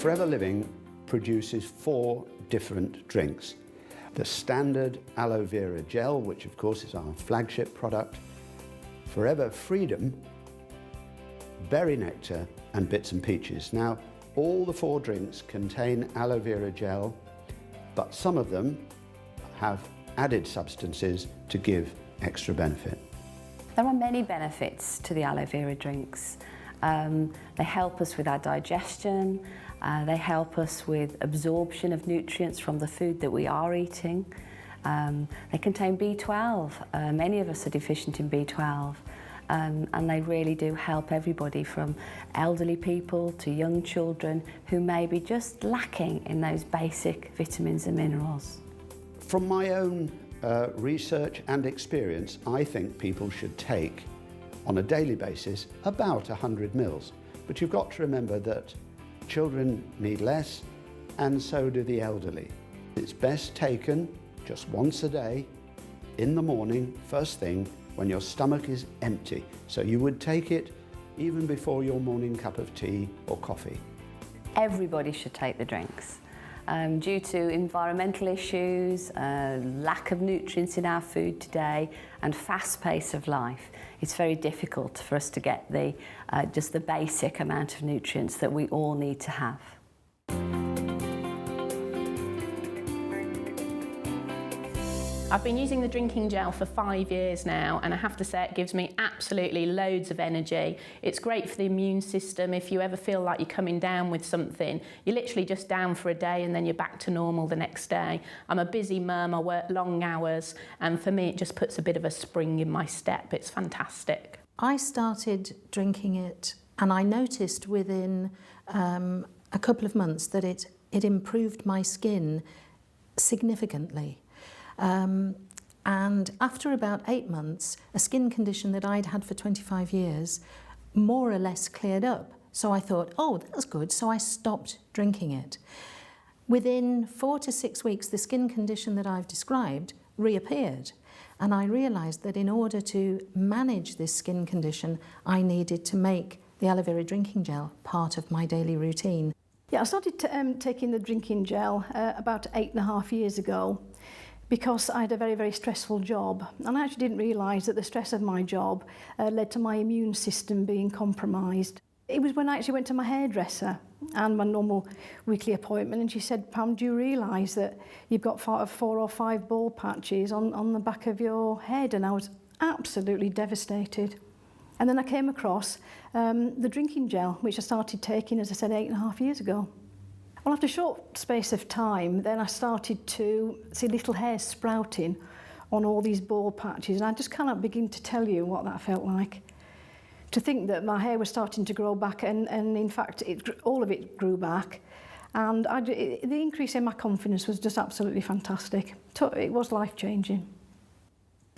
Forever Living produces 4 different drinks. The standard AloeVera gel, which of course is our flagship product, Forever Freedom, Berry Nectar and Bits and Peaches. Now, all the 4 drinks contain aloe vera gel, but some of them have added substances to give extra benefit. There are many benefits to the aloe vera drinks. They help us with our digestion, they help us with absorption of nutrients from the food that we are eating. They contain B12. Many of us are deficient in B12. And they really do help everybody from elderly people to young children who may be just lacking in those basic vitamins and minerals. From my own research and experience, I think people should take on a daily basis about 100 mils. But you've got to remember that children need less, and so do the elderly. It's best taken just once a day, in the morning, first thing, when your stomach is empty. So you would take it even before your morning cup of tea or coffee. Everybody should take the drinks. Due to environmental issues, lack of nutrients in our food today, and fast pace of life, it's very difficult for us to get just the basic amount of nutrients that we all need to have. I've been using the drinking gel for 5 years now, and I have to say it gives me absolutely loads of energy. It's great for the immune system. If you ever feel like you're coming down with something, you're literally just down for a day and then you're back to normal the next day. I'm a busy mum, I work long hours, and for me it just puts a bit of a spring in my step. It's fantastic. I started drinking it and I noticed within a couple of months that it improved my skin significantly. And after about 8 months, a skin condition that I'd had for 25 years more or less cleared up. So I thought, oh, that's good, so I stopped drinking it. Within 4 to 6 weeks, the skin condition that I've described reappeared. And I realised that in order to manage this skin condition, I needed to make the aloe vera drinking gel part of my daily routine. Yeah, I started taking the drinking gel about 8.5 years ago, because I had a very, very stressful job. And I actually didn't realise that the stress of my job led to my immune system being compromised. It was when I actually went to my hairdresser and my normal weekly appointment, and she said, Pam, do you realise that you've got 4 or 5 bald patches on the back of your head? And I was absolutely devastated. And then I came across the drinking gel, which I started taking, as I said, 8.5 years ago. Well, after a short space of time, then I started to see little hairs sprouting on all these bald patches, and I just cannot begin to tell you what that felt like. To think that my hair was starting to grow back, and in fact, all of it grew back, and the increase in my confidence was just absolutely fantastic. It was life-changing.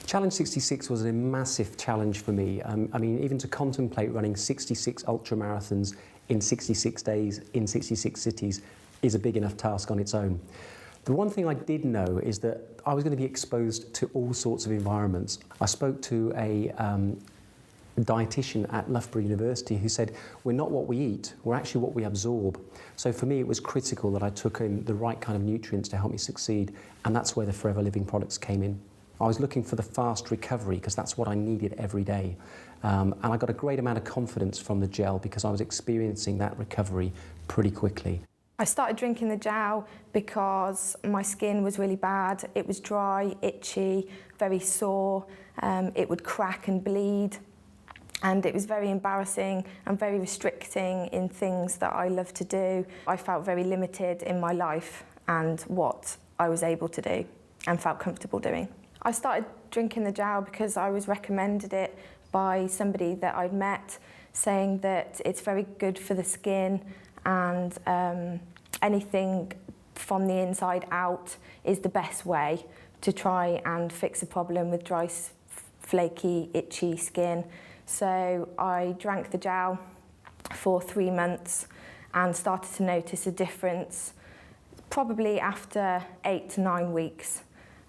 Challenge 66 was a massive challenge for me. I mean, even to contemplate running 66 ultramarathons in 66 days in 66 cities is a big enough task on its own. The one thing I did know is that I was going to be exposed to all sorts of environments. I spoke to a dietitian at Loughborough University who said, we're not what we eat, we're actually what we absorb. So for me, it was critical that I took in the right kind of nutrients to help me succeed, and that's where the Forever Living products came in. I was looking for the fast recovery because that's what I needed every day. And I got a great amount of confidence from the gel because I was experiencing that recovery pretty quickly. I started drinking the gel because my skin was really bad. It was dry, itchy, very sore. It would crack and bleed. And it was very embarrassing and very restricting in things that I love to do. I felt very limited in my life and what I was able to do and felt comfortable doing. I started drinking the gel because I was recommended it by somebody that I'd met, saying that it's very good for the skin and anything from the inside out is the best way to try and fix a problem with dry, flaky, itchy skin. So I drank the gel for 3 months and started to notice a difference probably after 8 to 9 weeks.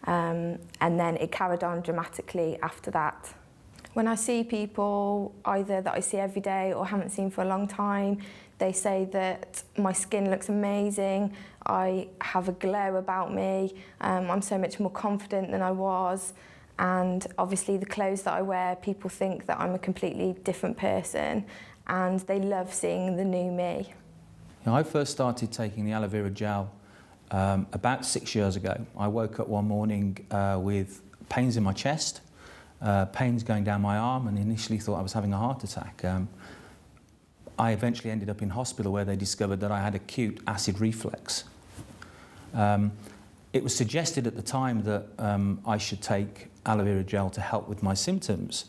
And then it carried on dramatically after that. When I see people either that I see every day or haven't seen for a long time, they say that my skin looks amazing, I have a glow about me, I'm so much more confident than I was, and obviously the clothes that I wear, people think that I'm a completely different person, and they love seeing the new me. I first started taking the aloe vera gel about 6 years ago. I woke up one morning with pains in my chest, pains going down my arm, and initially thought I was having a heart attack. I eventually ended up in hospital where they discovered that I had acute acid reflux. It was suggested at the time that I should take aloe vera gel to help with my symptoms.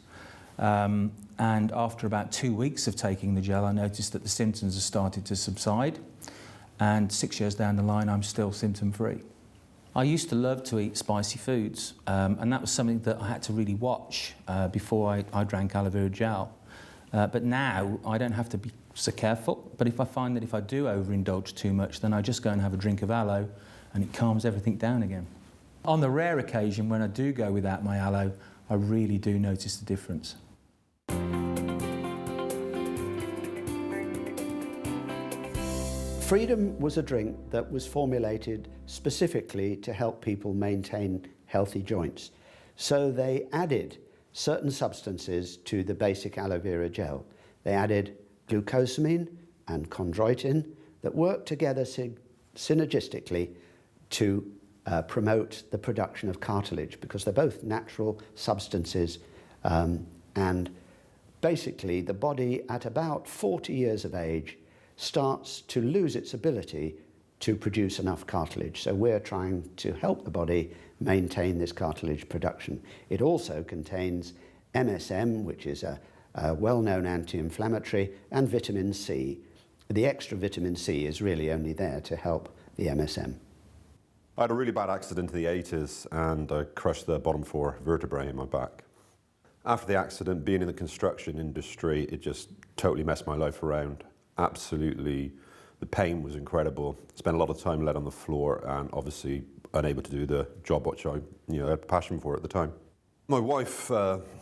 And after about 2 weeks of taking the gel, I noticed that the symptoms had started to subside. And 6 years down the line, I'm still symptom-free. I used to love to eat spicy foods, and that was something that I had to really watch before I drank aloe vera gel. But now I don't have to be so careful, but if I find that if I do overindulge too much, then I just go and have a drink of aloe and it calms everything down again. On the rare occasion when I do go without my aloe, I really do notice the difference. Freedom was a drink that was formulated specifically to help people maintain healthy joints. So they added certain substances to the basic aloe vera gel. They added glucosamine and chondroitin that work together synergistically to promote the production of cartilage, because they're both natural substances, and basically the body at about 40 years of age starts to lose its ability to produce enough cartilage. So we're trying to help the body maintain this cartilage production. It also contains MSM, which is a well-known anti-inflammatory, and vitamin C. The extra vitamin C is really only there to help the MSM. I had a really bad accident in the 80s and I crushed the bottom 4 vertebrae in my back. After the accident, being in the construction industry, it just totally messed my life around. Absolutely, the pain was incredible. Spent a lot of time laid on the floor and obviously unable to do the job which I had a passion for at the time. My wife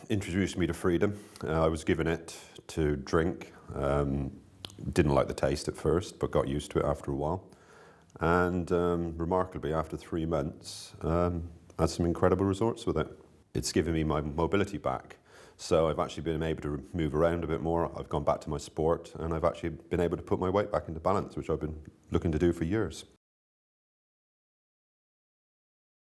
introduced me to freedom. I was given it to drink. Didn't like the taste at first, but got used to it after a while. And remarkably, after 3 months, had some incredible results with it. It's given me my mobility back. So I've actually been able to move around a bit more. I've gone back to my sport and I've actually been able to put my weight back into balance, which I've been looking to do for years.